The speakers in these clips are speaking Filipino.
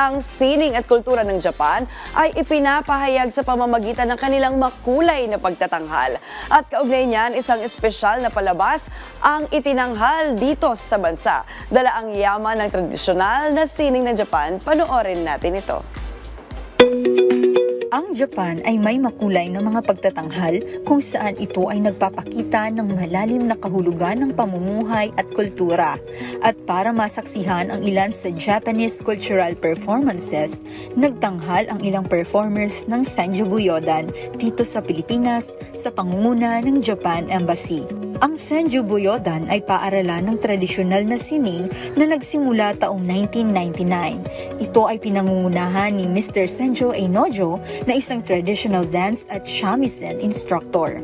Ang sining at kultura ng Japan ay ipinapahayag sa pamamagitan ng kanilang makulay na pagtatanghal. At kaugnay niyan, isang espesyal na palabas ang itinanghal dito sa bansa. Dala ang yaman ng tradisyonal na sining ng Japan. Panoorin natin ito. Ang Japan ay may makulay na mga pagtatanghal kung saan ito ay nagpapakita ng malalim na kahulugan ng pamumuhay at kultura. At para masaksihan ang ilan sa Japanese cultural performances, nagtanghal ang ilang performers ng Senju-Buyodan dito sa Pilipinas sa pangunguna ng Japan Embassy. Ang Senju-Buyodan ay paaralan ng tradisyonal na sining na nagsimula taong 1999. Ito ay pinangungunahan ni Mr. Senjo Einojo na isang traditional dance at shamisen instructor.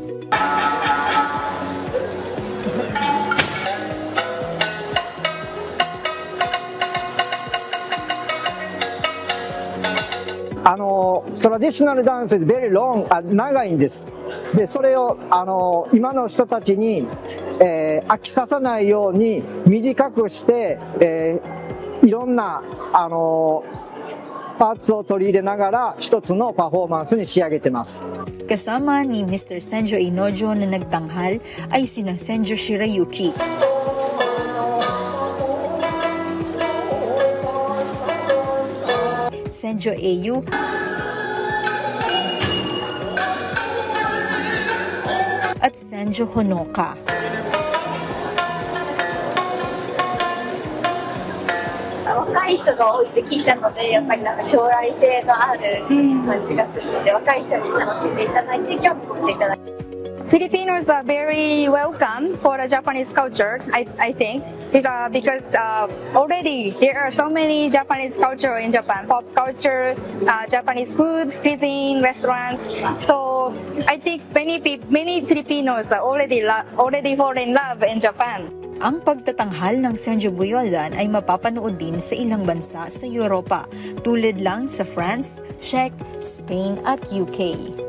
Traditional dance is very long 長いんです。で、それを今の人たちに、飽きさせないように短くして、いろんなパーツを取り入れながら一つのパフォーマンスに仕上げてます。Kasama ni Mr. Senjo Einojo na nagtanghal ay sina Senjo Shirayuki, Senjo Eiyu, at Senjo Honoka. 若い人が多いって聞いたので、やっぱり将来性のある感じがするので、若い人に楽しんでいただいて興味を持っていただいて。 Filipinos are very welcome for the Japanese culture, I think, because already there are so many Japanese culture in Japan, pop culture, Japanese food, cuisine, restaurants. So I think many Filipinos are already fall in love in Japan. Ang pagtatanghal ng Senju-Buyodan ay mapapanood din sa ilang bansa sa Europa, tulad lang sa France, Czech, Spain at UK.